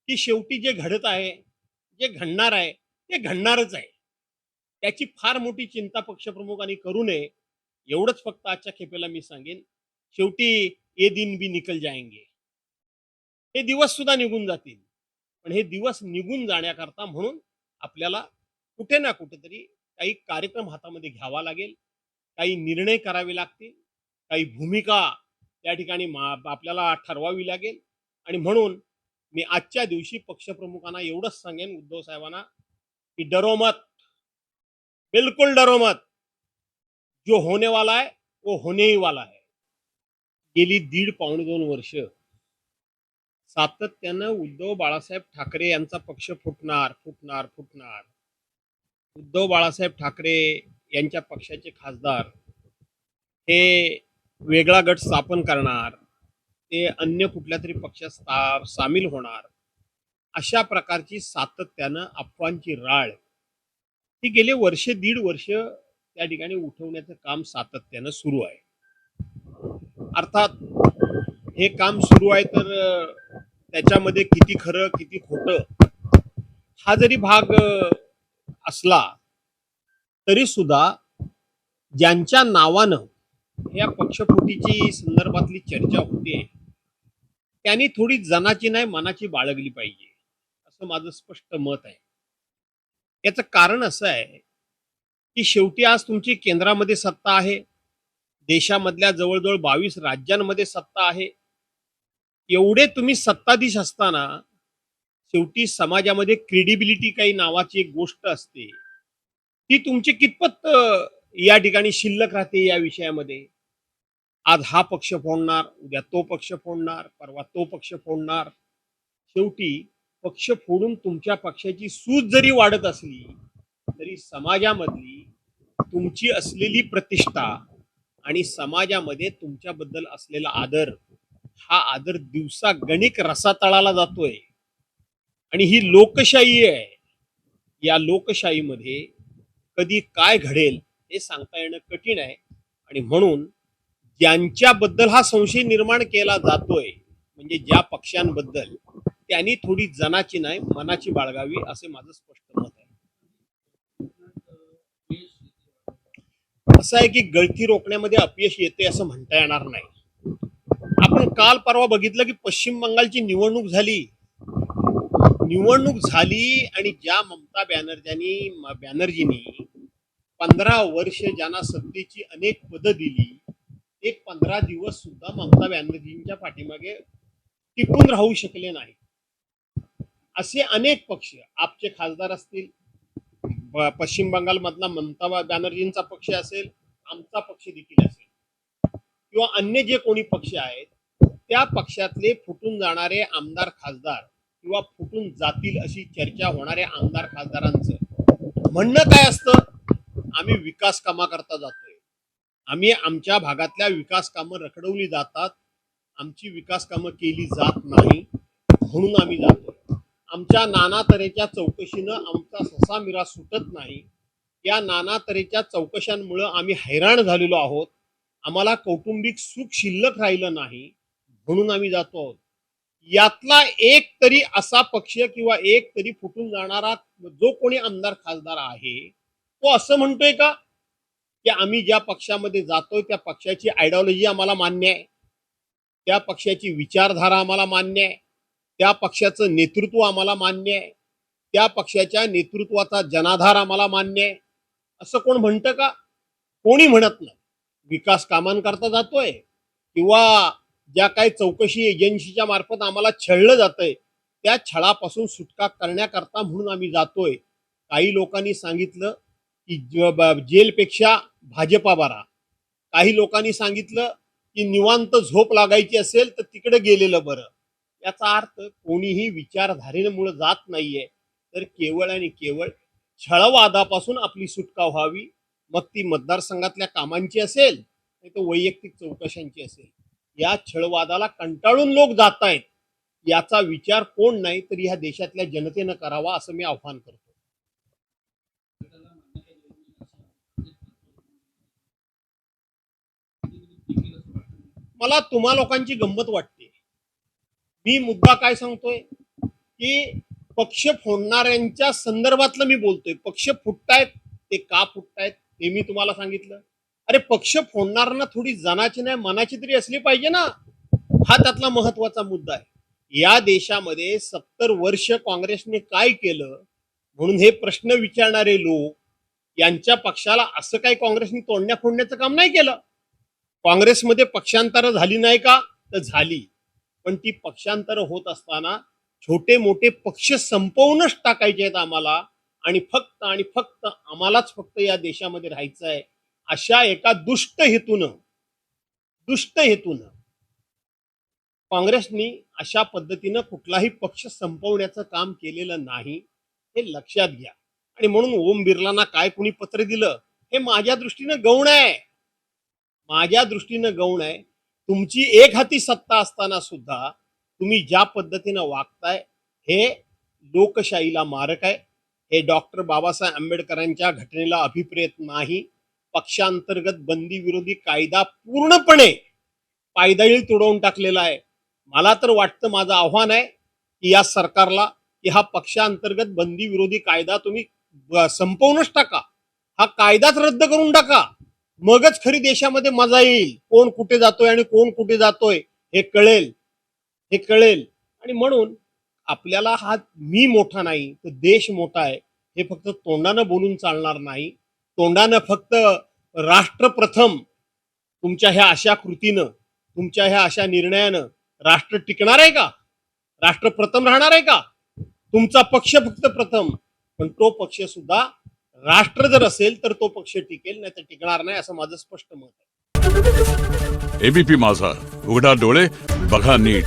की शेवटी जे घडत आहे, जे घडणार आहे, ते घडणारच आहे. त्याची फार मोठी चिंता पक्षप्रमुखांनी करू नये. एवढंच फक्त आजच्या खेपेला मी सांगेन. शेवटी ये दिन भी निकल जाएंगे. हे दिवस सुद्धा निघून जातील. पण हे दिवस निघून जाण्याकरता म्हणून आपल्याला कुठे ना कुठेतरी काही कार्यक्रम हातामध्ये घ्यावा लागेल. काही निर्णय करावे लागतील. काही भूमिका त्या ठिकाणी आपल्याला ठरवावी लागेल. आणि म्हणून मी आजच्या दिवशी पक्षप्रमुखांना एवढंच सांगेन, उद्धव साहेबांना, की डरो मत, बिल्कुल डरो मत. जो होने वाला है वो होने ही वाला है. गेली दीड पावणे 2 वर्ष सातत्यानं उद्धव बाळासाहेब ठाकरे यांचा पक्ष फुटणार फुटणार फुटणार. उद्धव बाळासाहेब ठाकरे यांच्या पक्षाचे खासदार हे वेगळा गट स्थापन करणार, ते अन्य कुठल्या तरी पक्षात सामील होणार, अशा प्रकारची सातत्यानं अफवांची राळ ही गेले वर्ष दीड वर्ष त्या ठिकाणी उठवण्याचं काम सातत्यानं सुरू आहे. अर्थात हे काम सुरू आहे तर त्याच्यामध्ये किती खरं किती खोटं हा जरी भाग असला तरी सुद्धा ज्यांच्या नावानं या पक्षफुटीची संदर्भातली चर्चा होते त्यांनी थोडी जनाची नाही मनाची बाळगली पाहिजे, असं माझं स्पष्ट मत आहे. याचं कारण असं आहे की शेवटी आज तुमची केंद्रामध्ये सत्ता आहे, देशामधल्या जवळजवळ 22 राज्यांमध्ये सत्ता आहे. एवढे तुम्ही सत्ताधीश असताना शेवटी समाजामध्ये क्रेडिबिलिटी काही नावाची एक गोष्ट असते, ती तुमची कितपत या ठिकाणी शिल्लक राहते या विषयामध्ये. आज हा पक्ष फोडणार, उद्या तो पक्ष फोडणार, परवा तो पक्ष फोडणार. शेवटी पक्ष फोडून तुमच्या पक्षाची सूज जरी वाढत असली तरी समाजामधली तुमची असलेली प्रतिष्ठा आणि समाजामध्ये तुमच्याबद्दल असलेला आदर, हा आदर दिवसा गणिक रसातळाला जातोय. आणि ही लोकशाही आहे. या लोकशाहीमध्ये कधी काय घडेल हे सांगता येणं कठीण आहे. आणि म्हणून ज्यांच्याबद्दल हा संशय निर्माण केला जातोय, म्हणजे ज्या पक्षांबद्दल, त्यांनी थोडी जनाची नाही मनाची बाळगावी, असे माझं स्पष्ट मत आहे. असं आहे की गळती रोखण्यामध्ये अपयश येते असं म्हणता येणार नाही. आपण काल परवा बघितलं की पश्चिम बंगालची निवडणूक झाली. आणि ज्या ममता बॅनर्जींनी 15 वर्ष ज्यांना सत्तेची अनेक पदं दिली, एक 15 दिवस सुद्धा ममता बॅनर्जींच्या पाठीमागे टिकून राहू शकले नाही. असे अनेक पक्ष, आपचे खासदार असतील, पश्चिम बंगाल मधला ममता बॅनर्जींचा पक्ष असेल, आमचा पक्ष देखील असेल, किंवा अन्य जे कोणी पक्ष आहेत, त्या पक्षातले फुटून जाणारे आमदार खासदार किंवा फुटून जातील अशी चर्चा होणाऱ्या आमदार खासदारांचं म्हणणं काय असतं? आम्ही विकास कामाकरता जातोय, आम्ही आमच्या भागातल्या विकास कामं रखडवली जातात, आमची विकास कामं केली जात नाही म्हणून आम्ही जातोय. आमच्या नाना तऱ्हेच्या चौकशीनं आमचा ससा मिरा सुटत नाही. या नाना तऱ्हेच्या चौकशांमुळे आम्ही हैराण झालेलो आहोत. आम्हाला कौटुंबिक सुख शिल्लक राहिलं नाही म्हणून आम्ही जातो आहोत. यातला एक तरी असा पक्ष किंवा एक तरी फुटून जाणारा जो कोणी आमदार खासदार आहे, तो असं म्हणतोय का की आम्ही ज्या पक्षामध्ये जातोय त्या पक्षाची आयडिओलॉजी आम्हाला मान्य आहे, त्या पक्षाची विचारधारा आम्हाला मान्य आहे, त्या पक्षाचं नेतृत्व आम्हाला मान्य आहे, त्या पक्षाच्या नेतृत्वाचा जनाधार आम्हाला मान्य आहे, असं कोण म्हणतं का? कोणी म्हणत नाही. विकास कामांकरता जातोय किंवा ज्या काही चौकशी एजन्सीच्या मार्फत आम्हाला छळलं जातंय त्या छळापासून सुटका करण्याकरता म्हणून आम्ही जातोय. काही लोकांनी सांगितलं की जेलपेक्षा भाजपा बरा, काही लोकांनी सांगितलं की निवांत झोप लागायची असेल तर तिकडे गेलेलं बरं. याचा अर्थ कोणीही विचारधारेमुळे जात नाहीये, तर केवळ आणि केवळ छळवादापासून आपली सुटका व्हावी. मग ती मतदारसंघातल्या कामांची असेल नाही तर वैयक्तिक चौकशांची असेल. या छळवादाला कंटाळून लोक जात आहेत, याचा विचार कोण नाही तर ह्या देशातल्या जनतेनं करावा, असं मी आव्हान करतो. मला तुम्हा लोकांची गंमत वाटते. मी मुद्दा काय सांगतोय? की पक्ष फोडणाऱ्यांच्या संदर्भातलं मी बोलतोय. पक्ष फुटतायत, ते का फुटतायत हे मी तुम्हाला सांगितलं. अरे पक्ष फोडणाऱ्यांना थोडी जनाची नाही मनाची तरी असली पाहिजे ना. हा त्यातला महत्वाचा मुद्दा आहे. या देशामध्ये 70 वर्ष काँग्रेसने काय केलं म्हणून हे प्रश्न विचारणारे लोक, यांच्या पक्षाला असं काही काँग्रेसने तोडण्या फोडण्याचं काम नाही केलं. काँग्रेसमध्ये पक्षांतर झाली नाही का, तर झाली. पण ती पक्षांतर होत असताना छोटे मोठे पक्ष संपवूनच टाकायचे आहेत आम्हाला, आणि फक्त आम्हालाच फक्त या देशामध्ये राहायचं आहे, अशा एका दुष्ट हेतूनं काँग्रेसनी अशा पद्धतीनं कुठलाही पक्ष संपवण्याचं काम केलेलं नाही, हे लक्षात घ्या. आणि म्हणून ओम बिर्लांना काय कुणी पत्र दिलं हे माझ्या दृष्टीनं गौण आहे. तुमची एक हाती सत्ता असताना सुद्धा तुम्ही ज्या पद्धतीनं वागताय हे लोकशाहीला मारक आहे. हे डॉक्टर बाबासाहेब आंबेडकरांच्या घटनेला अभिप्रेत नाही. पक्षांतर्गत बंदी विरोधी कायदा पूर्णपणे पायदळी तुडवून टाकलेला आहे. मला तर वाटतं, माझं आव्हान आहे की या सरकारला की हा पक्षांतर्गत बंदी विरोधी कायदा तुम्ही संपवूनच टाका. हा कायदाच रद्द करून टाका. मगच खरी देशामध्ये मजा येईल. कोण कुठे जातोय आणि कोण कुठे जातोय हे कळेल. आणि म्हणून आपल्याला हा मी मोठा नाही तर देश मोठा आहे हे फक्त तोंडानं बोलून चालणार नाही. तोंडानं फक्त राष्ट्र प्रथम, तुमच्या ह्या अशा कृतीनं, तुमच्या ह्या अशा निर्णयानं राष्ट्र टिकणार आहे का? राष्ट्र प्रथम राहणार आहे का? तुमचा पक्ष फक्त प्रथम, पण तो पक्ष सुद्धा राष्ट्र जर असेल तर तो पक्ष टिकेल, नाही तर टिकणार नाही, असं माझं स्पष्ट मत आहे. एबीपी माझा, उघडा डोळे बघा नीट.